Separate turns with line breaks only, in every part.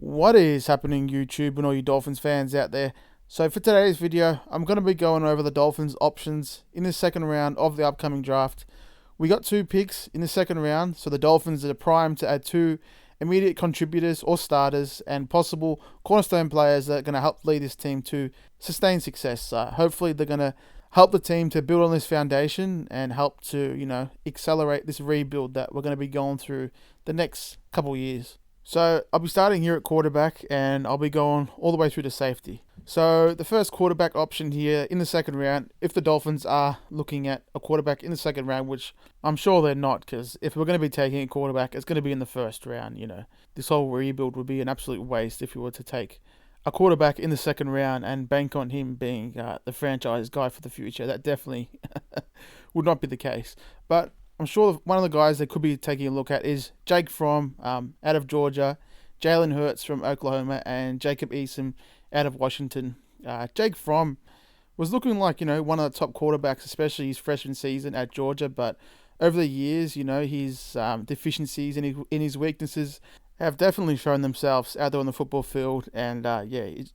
What is happening, YouTube, and all you Dolphins fans out there? So for today's video, I'm going to be going over the Dolphins options in the second round of the upcoming draft. We got two picks in the second round, so the Dolphins are primed to add two immediate contributors or starters and possible cornerstone players that are going to help lead this team to sustained success. Hopefully they're going to help the team to build on this foundation and help to, accelerate this rebuild that we're going to be going through the next couple of years. So I'll be starting here at quarterback and I'll be going all the way through to safety. So the first quarterback option here in the second round, if the Dolphins are looking at a quarterback in the second round, which I'm sure they're not, because if we're going to be taking a quarterback, it's going to be in the first round. This whole rebuild would be an absolute waste if we were to take a quarterback in the second round and bank on him being the franchise guy for the future. That definitely would not be the case. But I'm sure one of the guys they could be taking a look at is Jake Fromm out of Georgia, Jalen Hurts from Oklahoma, and Jacob Eason out of Washington. Jake Fromm was looking like, one of the top quarterbacks, especially his freshman season at Georgia, but over the years, his deficiencies and his weaknesses have definitely shown themselves out there on the football field, and the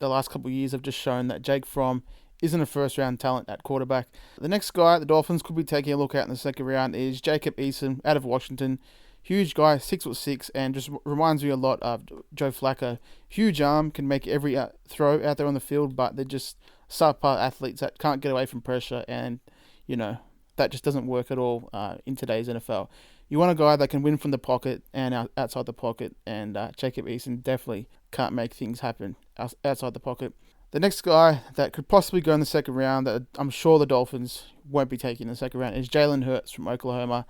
last couple of years have just shown that Jake Fromm isn't a first-round talent at quarterback. The next guy the Dolphins could be taking a look at in the second round is Jacob Eason out of Washington. Huge guy, 6'6", and just reminds me a lot of Joe Flacco. Huge arm, can make every throw out there on the field, but they're just subpar athletes that can't get away from pressure, and, that just doesn't work at all in today's NFL. You want a guy that can win from the pocket and outside the pocket, and Jacob Eason definitely can't make things happen outside the pocket. The next guy that could possibly go in the second round that I'm sure the Dolphins won't be taking in the second round is Jalen Hurts from Oklahoma.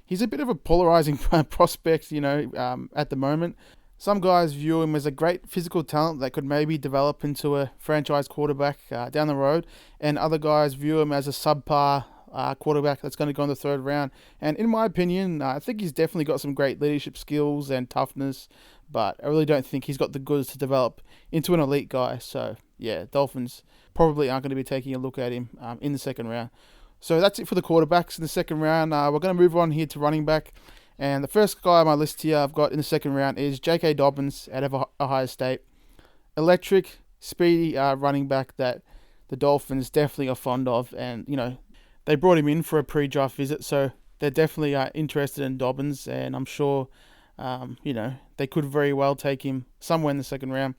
He's a bit of a polarizing prospect, at the moment. Some guys view him as a great physical talent that could maybe develop into a franchise quarterback down the road, and other guys view him as a subpar quarterback that's going to go in the third round. And in my opinion, I think he's definitely got some great leadership skills and toughness, but I really don't think he's got the goods to develop into an elite guy. So, yeah, Dolphins probably aren't going to be taking a look at him in the second round. So that's it for the quarterbacks in the second round. We're going to move on here to running back. And the first guy on my list here I've got in the second round is J.K. Dobbins out of Ohio State. Electric, speedy running back that the Dolphins definitely are fond of. And, they brought him in for a pre-draft visit, so they're definitely interested in Dobbins. And I'm sure, they could very well take him somewhere in the second round.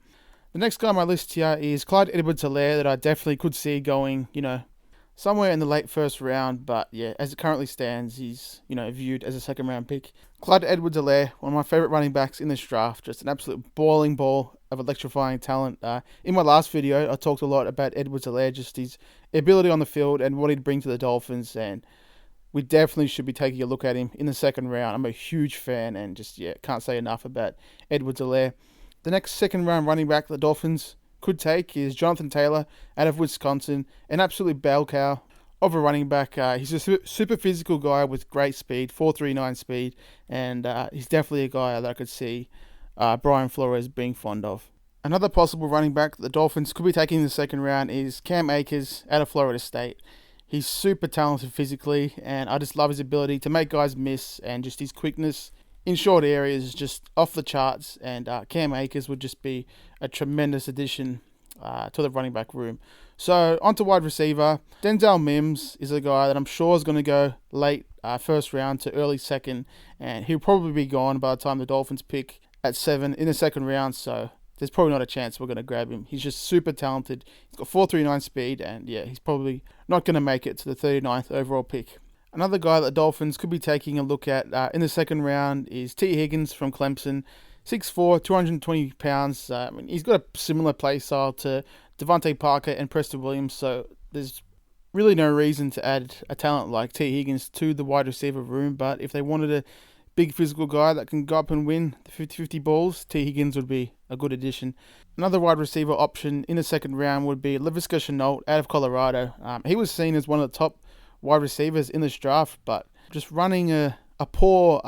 The next guy on my list here is Clyde Edwards-Helaire that I definitely could see going, somewhere in the late first round. But yeah, as it currently stands, he's, viewed as a second round pick. Clyde Edwards-Helaire, one of my favorite running backs in this draft, just an absolute boiling ball of electrifying talent. In my last video, I talked a lot about Edwards-Helaire, just his ability on the field and what he'd bring to the Dolphins, and we definitely should be taking a look at him in the second round. I'm a huge fan and just, can't say enough about Edwards-Helaire. The next second round running back the Dolphins could take is Jonathan Taylor out of Wisconsin, an absolute bell cow of a running back. He's a super physical guy with great speed, 4.39 speed, and he's definitely a guy that I could see Brian Flores being fond of. Another possible running back that the Dolphins could be taking in the second round is Cam Akers out of Florida State. He's super talented physically, and I just love his ability to make guys miss, and just his quickness in short areas is just off the charts, and Cam Akers would just be a tremendous addition to the running back room. So, on to wide receiver. Denzel Mims is a guy that I'm sure is going to go late first round to early second, and he'll probably be gone by the time the Dolphins pick at 7 in the second round, so there's probably not a chance we're going to grab him. He's just super talented. He's got 4.39 speed, and he's probably not going to make it to the 39th overall pick. Another guy that the Dolphins could be taking a look at in the second round is T. Higgins from Clemson. 6'4", 220 pounds. He's got a similar play style to Devontae Parker and Preston Williams, so there's really no reason to add a talent like T. Higgins to the wide receiver room. But if they wanted a big physical guy that can go up and win the 50-50 balls, T. Higgins would be a good addition. Another wide receiver option in the second round would be Laviska Shenault out of Colorado. He was seen as one of the top wide receivers in this draft, but just running a poor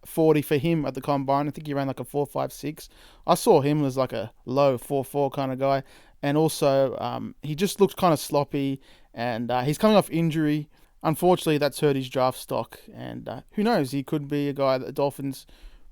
40 for him at the combine. I think he ran like a 4.56. I saw him as like a low 4.4 kind of guy, and also he just looked kind of sloppy, and he's coming off injury. Unfortunately, that's hurt his draft stock, and who knows, he could be a guy that the Dolphins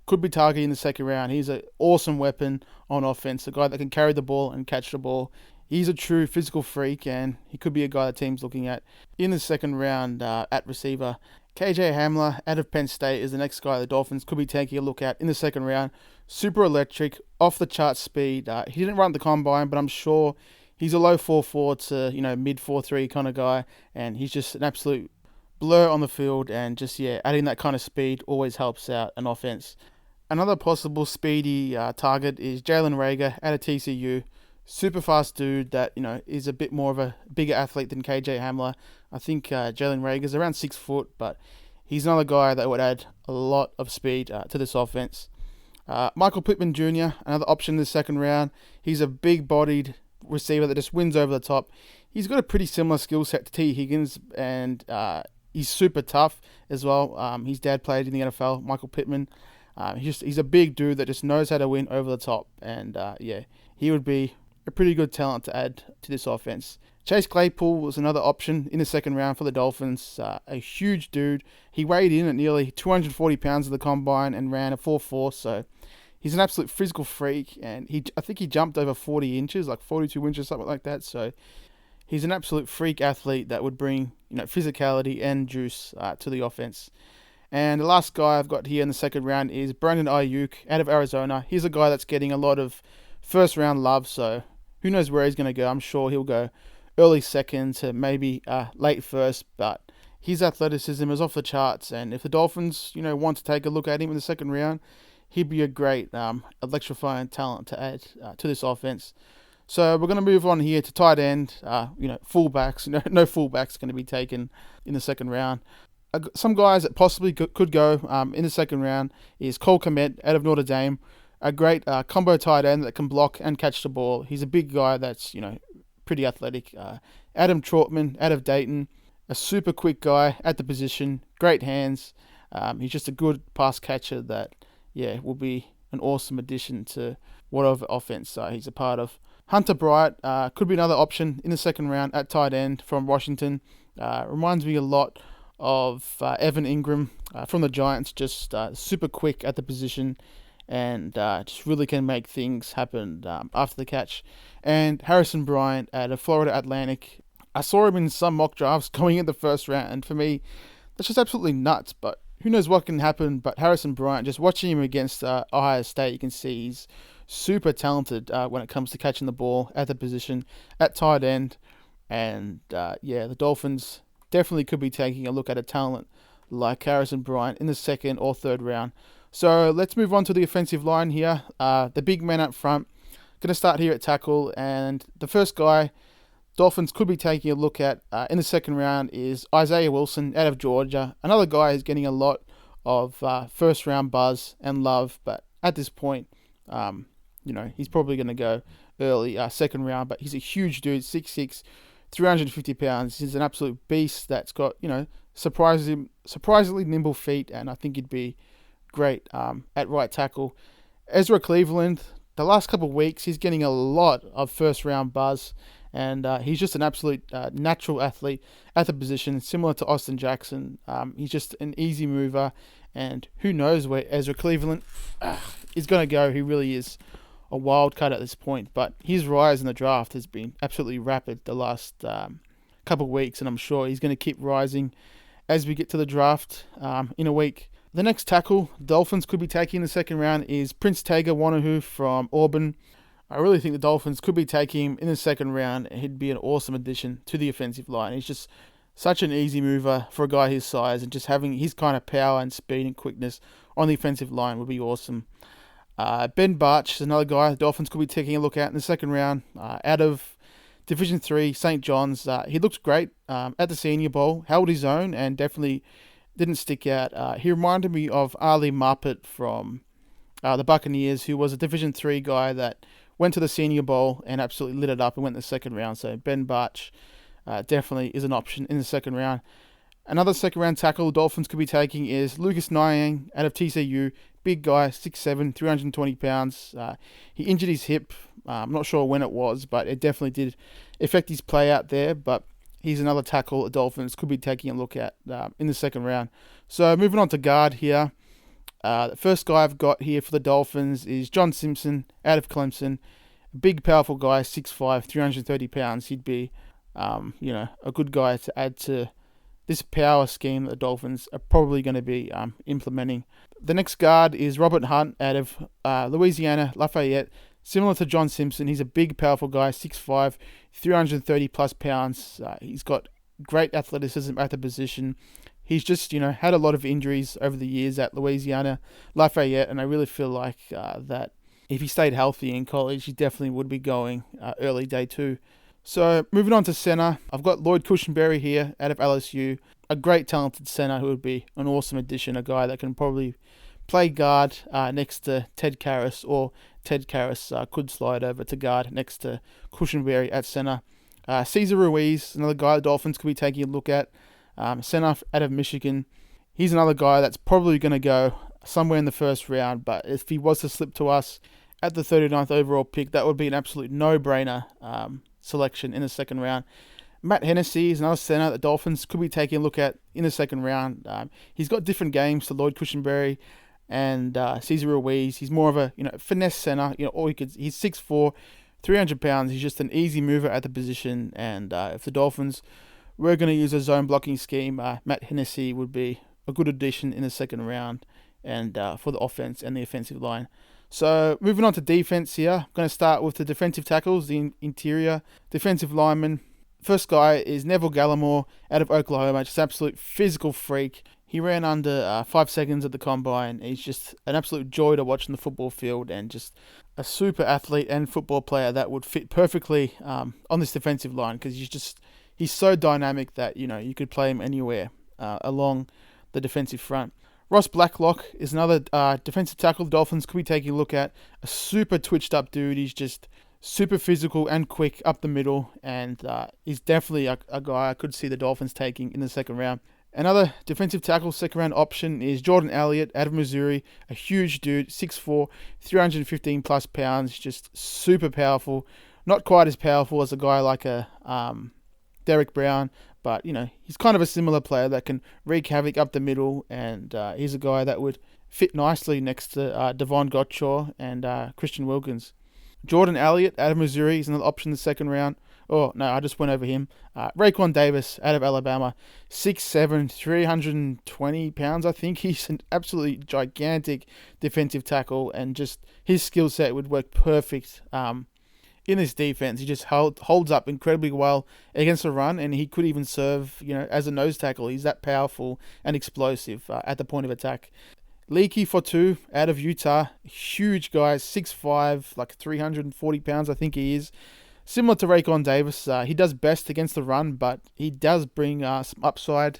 could be targeted in the second round. He's an awesome weapon on offense, a guy that can carry the ball and catch the ball. He's a true physical freak, and he could be a guy the team's looking at in the second round at receiver. KJ Hamler out of Penn State is the next guy the Dolphins could be taking a look at in the second round. Super electric, off the chart speed. He didn't run the combine, but I'm sure he's a low 4.4 to mid 4.3 kind of guy, and he's just an absolute blur on the field, and just adding that kind of speed always helps out an offense. Another possible speedy target is Jalen Reagor out of TCU. Super fast dude that is a bit more of a bigger athlete than KJ Hamler. I think Jalen Reagor is around 6 foot, but he's another guy that would add a lot of speed to this offense. Michael Pittman Jr., another option in the second round. He's a big-bodied receiver that just wins over the top. He's got a pretty similar skill set to T. Higgins, and he's super tough as well. His dad played in the NFL, Michael Pittman. He's a big dude that just knows how to win over the top, and he would be a pretty good talent to add to this offense. Chase Claypool was another option in the second round for the Dolphins. A huge dude. He weighed in at nearly 240 pounds of the combine and ran a 4.4, so he's an absolute physical freak, and I think he jumped over 40 inches, like 42 inches, something like that, so he's an absolute freak athlete that would bring physicality and juice to the offense. And the last guy I've got here in the second round is Brandon Ayuk out of Arizona. He's a guy that's getting a lot of first round love, so who knows where he's going to go. I'm sure he'll go early second to maybe late first, but his athleticism is off the charts, and if the Dolphins want to take a look at him in the second round, he'd be a great electrifying talent to add to this offense. So we're going to move on here to tight end. Fullbacks. No fullbacks going to be taken in the second round. Some guys that possibly could go in the second round is Cole Kmet out of Notre Dame. A great combo tight end that can block and catch the ball. He's a big guy that's, pretty athletic. Adam Trautman out of Dayton. A super quick guy at the position. Great hands. He's just a good pass catcher that, will be an awesome addition to whatever offense he's a part of. Hunter Bright could be another option in the second round at tight end from Washington. Reminds me a lot of Evan Ingram from the Giants. Just super quick at the position, and just really can make things happen after the catch. And Harrison Bryant out of Florida Atlantic. I saw him in some mock drafts going in the first round, and for me, that's just absolutely nuts, but who knows what can happen. But Harrison Bryant, just watching him against Ohio State, you can see he's super talented when it comes to catching the ball at the position at tight end. And the Dolphins definitely could be taking a look at a talent like Harrison Bryant in the second or third round. So let's move on to the offensive line here. The big men up front. Going to start here at tackle, and the first guy Dolphins could be taking a look at in the second round is Isaiah Wilson out of Georgia. Another guy who's getting a lot of first round buzz and love, but at this point, he's probably going to go early second round. But he's a huge dude, 6'6", 350 pounds. He's an absolute beast that's got surprisingly nimble feet, and I think he'd be great at right tackle. Ezra Cleveland, the last couple of weeks, he's getting a lot of first round buzz, and he's just an absolute natural athlete at the position, similar to Austin Jackson. He's just an easy mover, and who knows where Ezra Cleveland is going to go. He really is a wild card at this point, but his rise in the draft has been absolutely rapid the last couple of weeks, and I'm sure he's going to keep rising as we get to the draft in a week. The next tackle Dolphins could be taking in the second round is Prince Tega Wanahoo from Auburn. I really think the Dolphins could be taking him in the second round. He'd be an awesome addition to the offensive line. He's just such an easy mover for a guy his size, and just having his kind of power and speed and quickness on the offensive line would be awesome. Ben Bartch is another guy the Dolphins could be taking a look at in the second round out of Division III, St. John's. He looked great at the Senior Bowl, held his own, and definitely didn't stick out. He reminded me of Ali Marpet from the Buccaneers, who was a Division III guy that went to the Senior Bowl and absolutely lit it up and went in the second round. So Ben Bartch definitely is an option in the second round. Another second round tackle Dolphins could be taking is Lucas Nyang out of TCU. Big guy, 6'7", 320 pounds. He injured his hip. I'm not sure when it was, but it definitely did affect his play out there. But he's another tackle the Dolphins could be taking a look at in the second round. So moving on to guard here. The first guy I've got here for the Dolphins is John Simpson out of Clemson. A big, powerful guy, 6'5", 330 pounds. He'd be, a good guy to add to this power scheme that the Dolphins are probably going to be implementing. The next guard is Robert Hunt out of Louisiana, Lafayette. Similar to John Simpson, he's a big, powerful guy, 6'5", 330 plus pounds. He's got great athleticism at the position. He's just, had a lot of injuries over the years at Louisiana, Lafayette, and I really feel like that if he stayed healthy in college, he definitely would be going early day two. So moving on to center, I've got Lloyd Cushenberry here out of LSU, a great talented center who would be an awesome addition, a guy that can probably play guard next to Ted Karras, or Ted Karras could slide over to guard next to Cushenberry at center. Cesar Ruiz, another guy the Dolphins could be taking a look at, center out of Michigan. He's another guy that's probably going to go somewhere in the first round, but if he was to slip to us at the 39th overall pick, that would be an absolute no-brainer selection in the second round. Matt Hennessy is another center the Dolphins could be taking a look at in the second round. He's got different games to Lloyd Cushenberry and Cesar Ruiz. He's more of a finesse center. He's 6'4", 300 pounds. He's just an easy mover at the position. And if the Dolphins were going to use a zone blocking scheme, Matt Hennessy would be a good addition in the second round and for the offense and the offensive line. So moving on to defense here, I'm going to start with the defensive tackles, the interior defensive linemen. First guy is Neville Gallimore out of Oklahoma, just an absolute physical freak. He ran under 5 seconds at the combine. He's just an absolute joy to watch in the football field and just a super athlete and football player that would fit perfectly on this defensive line because he's so dynamic that you could play him anywhere along the defensive front. Ross Blacklock is another defensive tackle the Dolphins could be taking a look at. A super twitched up dude. He's just super physical and quick up the middle, and he's definitely a guy I could see the Dolphins taking in the second round. Another defensive tackle second round option is Jordan Elliott out of Missouri, a huge dude, 6'4", 315 plus pounds, just super powerful. Not quite as powerful as a guy like a Derek Brown, but he's kind of a similar player that can wreak havoc up the middle, and he's a guy that would fit nicely next to Devon Gottschall and Christian Wilkins. Jordan Elliott out of Missouri is another option in the second round. Oh, no, I just went over him. Raekwon Davis out of Alabama, 6'7", 320 pounds, I think. He's an absolutely gigantic defensive tackle, and just his skill set would work perfect in this defense. He just holds up incredibly well against the run, and he could even serve, as a nose tackle. He's that powerful and explosive at the point of attack. Leaky Fotu out of Utah, huge guy, 6'5", like 340 pounds, I think he is. Similar to Raekwon Davis, he does best against the run, but he does bring some upside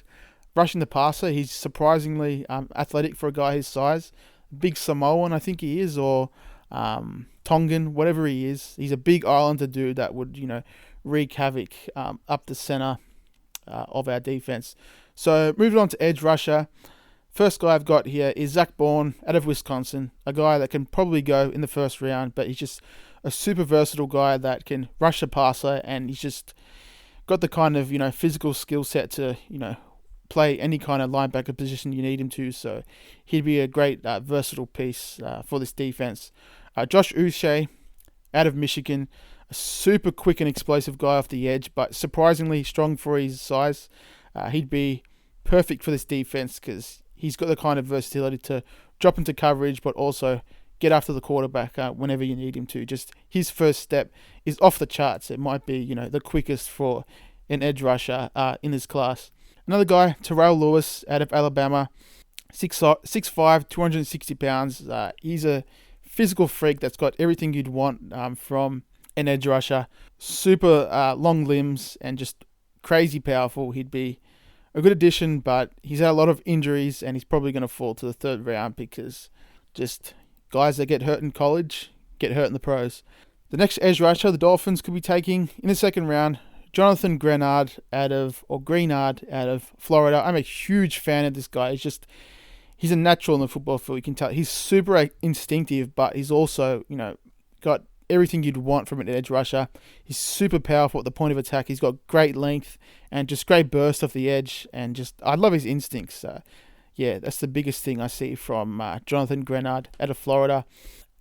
rushing the passer. He's surprisingly athletic for a guy his size. Big Samoan, I think he is, or Tongan, whatever he is. He's a big Islander dude that would, wreak havoc up the center of our defense. So moving on to edge rusher. First guy I've got here is Zach Bourne out of Wisconsin, a guy that can probably go in the first round, but he's just a super versatile guy that can rush a passer, and he's just got the kind of, physical skill set to, play any kind of linebacker position you need him to, so he'd be a great versatile piece for this defense. Josh Uche out of Michigan, a super quick and explosive guy off the edge, but surprisingly strong for his size. He'd be perfect for this defense because he's got the kind of versatility to drop into coverage, but also get after the quarterback whenever you need him to. Just his first step is off the charts. It might be, the quickest for an edge rusher in this class. Another guy, Terrell Lewis out of Alabama, 6'5", 260 pounds. He's a physical freak that's got everything you'd want from an edge rusher. Super long limbs and just crazy powerful. He'd be a good addition, but he's had a lot of injuries, and he's probably going to fall to the third round because just guys that get hurt in college get hurt in the pros. The next edge rusher the Dolphins could be taking in the second round, Jonathan Greenard out of Florida. I'm a huge fan of this guy. He's a natural in the football field. You can tell he's super instinctive, but he's also, got everything you'd want from an edge rusher. He's super powerful at the point of attack. He's got great length and just great burst off the edge, and I love his instincts. yeah, that's the biggest thing I see from Jonathan Grenard out of Florida.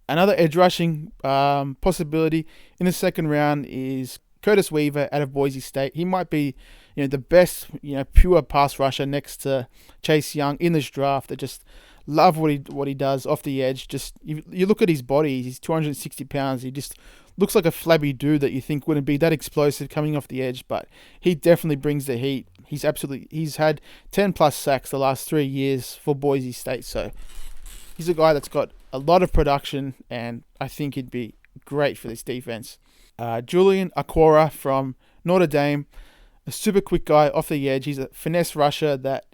Another edge rushing possibility in the second round is Curtis Weaver out of Boise State. He might be, the best, pure pass rusher next to Chase Young in this draft. I just love what he does off the edge. Just you look at his body; he's 260 pounds. He just looks like a flabby dude that you think wouldn't be that explosive coming off the edge, but he definitely brings the heat. He's had 10 plus sacks the last 3 years for Boise State, so he's a guy that's got a lot of production, and I think he'd be great for this defense. Julian Aquara from Notre Dame, a super quick guy off the edge. He's a finesse rusher that,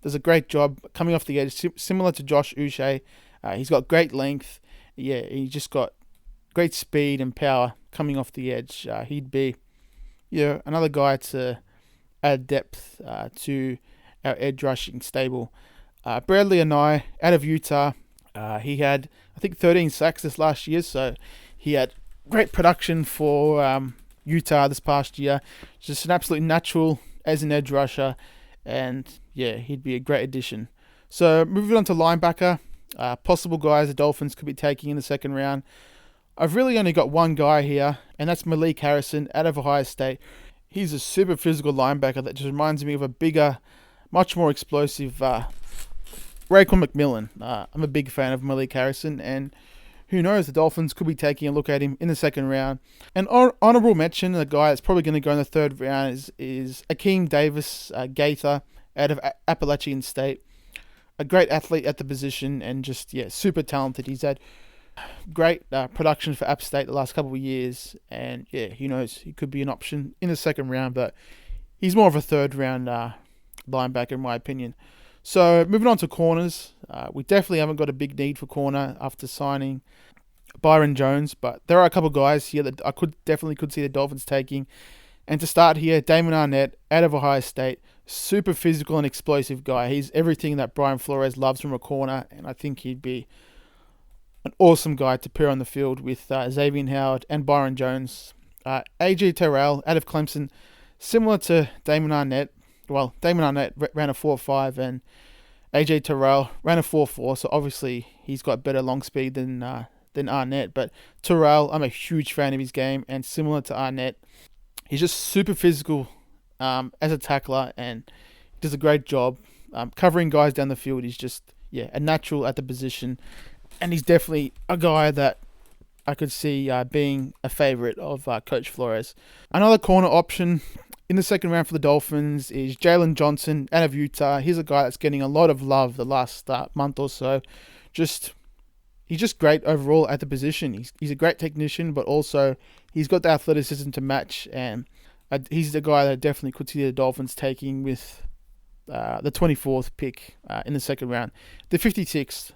does a great job coming off the edge, similar to Josh Uche. He's got great length. Yeah, he just got great speed and power coming off the edge. He'd be, another guy to add depth to our edge rushing stable. Bradley Anai out of Utah. He had, I think, 13 sacks this last year, so he had great production for Utah this past year. Just an absolute natural as an edge rusher, and yeah, he'd be a great addition. So moving on to linebacker, possible guys the Dolphins could be taking in the second round. I've really only got one guy here, and that's Malik Harrison out of Ohio State. He's a super physical linebacker that just reminds me of a bigger, much more explosive Raekwon McMillan. I'm a big fan of Malik Harrison, and who knows, the Dolphins could be taking a look at him in the second round. An honourable mention, a guy that's probably going to go in the third round is Akeem Davis Gaither out of Appalachian State. A great athlete at the position and just, super talented. He's had great production for App State the last couple of years, and who knows, he could be an option in the second round, but he's more of a third round linebacker in my opinion. So moving on to corners, we definitely haven't got a big need for corner after signing Byron Jones, but there are a couple of guys here that I could see the Dolphins taking. And to start here, Damon Arnett out of Ohio State, super physical and explosive guy. He's everything that Brian Flores loves from a corner, and I think he'd be an awesome guy to pair on the field with Xavier Howard and Byron Jones. AJ Terrell out of Clemson, similar to Damon Arnett. Well, Damon Arnett ran a 4.5 and AJ Terrell ran a 4.4, so obviously he's got better long speed than Arnett. But Terrell, I'm a huge fan of his game, and similar to Arnett, he's just super physical as a tackler and does a great job covering guys down the field. He's just a natural at the position, and he's definitely a guy that I could see being a favorite of Coach Flores. Another corner option in the second round for the Dolphins is Jalen Johnson out of Utah. He's a guy that's getting a lot of love the last month or so. He's just great overall at the position. He's a great technician, but also he's got the athleticism to match, and he's the guy that I definitely could see the Dolphins taking with the 24th pick in the second round, the 56th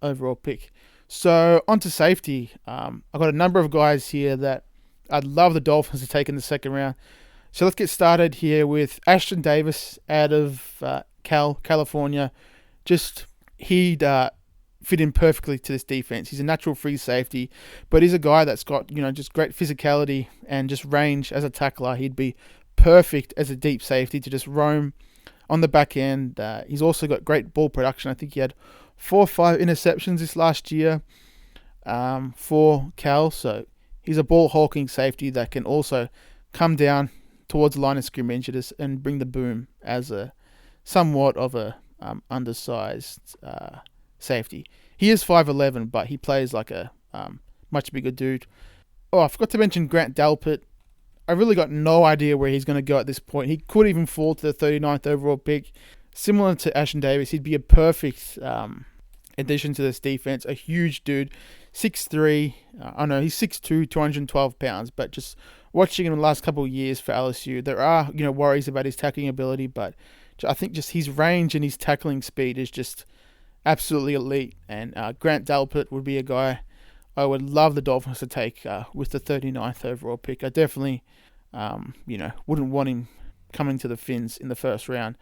overall pick. So on to safety. I've got a number of guys here that I'd love the Dolphins to take in the second round. So let's get started here with Ashton Davis out of California. He'd fit in perfectly to this defense. He's a natural free safety, but he's a guy that's got, just great physicality and just range as a tackler. He'd be perfect as a deep safety to just roam on the back end. He's also got great ball production. I think he had 4 or 5 interceptions this last year for Cal. So he's a ball hawking safety that can also come down towards the line of scrimmage and bring the boom as a somewhat of a undersized safety. He is 5'11", but he plays like a much bigger dude. Oh, I forgot to mention Grant Delpit. I really got no idea where he's going to go at this point. He could even fall to the 39th overall pick. Similar to Ashton Davis, he'd be a perfect addition to this defense. A huge dude, 6'3". He's 6'2", 212 pounds, but just watching him in the last couple of years for LSU, there are worries about his tackling ability, but I think just his range and his tackling speed is just absolutely elite. And Grant Delpit would be a guy I would love the Dolphins to take with the 39th overall pick. I definitely, wouldn't want him coming to the Fins in the first round.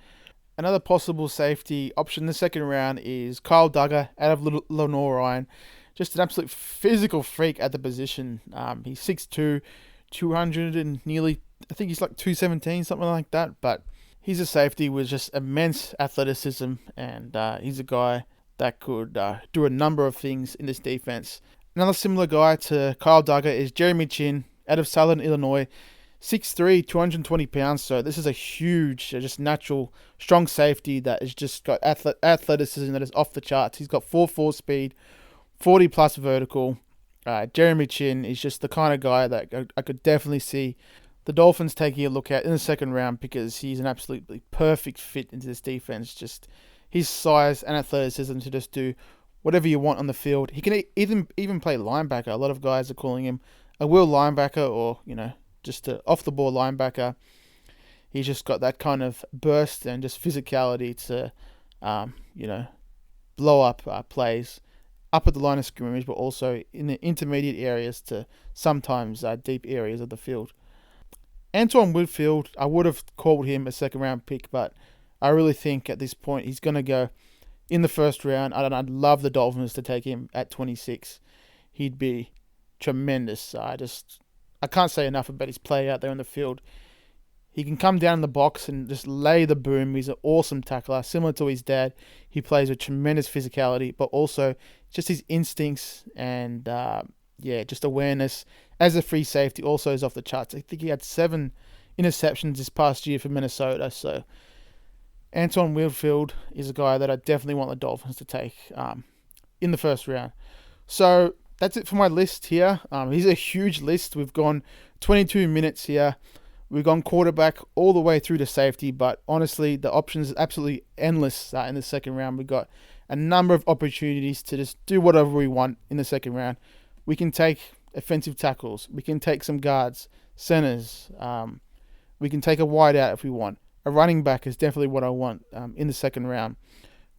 Another possible safety option in the second round is Kyle Duggar out of Lenore. Just an absolute physical freak at the position. He's 6'2", 200 and nearly, I think he's like 217, something like that. But He's a safety with just immense athleticism, and he's a guy that could do a number of things in this defense. Another similar guy to Kyle Duggar is Jeremy Chin out of Southern Illinois. 6'3", 220 pounds. So this is a huge, just natural, strong safety that has just got athleticism that is off the charts. He's got 4.4 speed, 40 plus vertical. Jeremy Chin is just the kind of guy that I could definitely see the Dolphins taking a look at in the second round, because he's an absolutely perfect fit into this defense. Just his size and athleticism to just do whatever you want on the field. He can even play linebacker. A lot of guys are calling him a will linebacker, or just an off the ball linebacker. He's just got that kind of burst and just physicality to blow up plays up at the line of scrimmage, but also in the intermediate areas to sometimes deep areas of the field. Antoine Winfield, I would have called him a second round pick, but I really think at this point he's going to go in the first round. I'd love the Dolphins to take him at 26. He'd be tremendous. I can't say enough about his play out there on the field. He can come down in the box and just lay the boom. He's an awesome tackler, similar to his dad. He plays with tremendous physicality, but also just his instincts and just awareness as a free safety also is off the charts. I think he had 7 interceptions this past year for Minnesota. So Antoine Winfield is a guy that I definitely want the Dolphins to take in the first round. So that's it for my list here. Here's a huge list. We've gone 22 minutes here. We've gone quarterback all the way through to safety, but honestly, the options are absolutely endless in the second round. We've got a number of opportunities to just do whatever we want in the second round. We can take offensive tackles. We can take some guards, centers. We can take a wide out if we want. A running back is definitely what I want in the second round.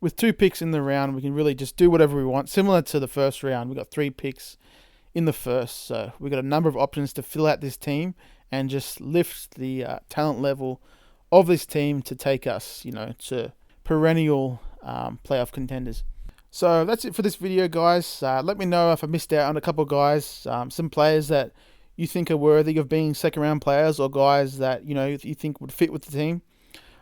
With 2 picks in the round, we can really just do whatever we want. Similar to the first round, we got 3 picks in the first. So we've got a number of options to fill out this team and just lift the talent level of this team to take us, to perennial playoff contenders. So that's it for this video, guys. Let me know if I missed out on a couple of guys, some players that you think are worthy of being second round players, or guys that you think would fit with the team.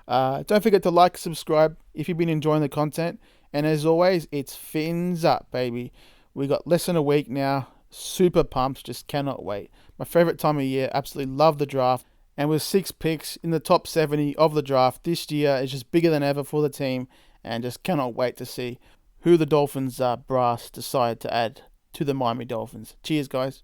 Don't forget to like, subscribe if you've been enjoying the content. And as always, it's fins up, baby. We got less than a week now. Super pumped. Just cannot wait. My favorite time of year. Absolutely love the draft. And with 6 picks in the top 70 of the draft this year, is just bigger than ever for the team. And just cannot wait to see who the Dolphins brass decide to add to the Miami Dolphins. Cheers, guys.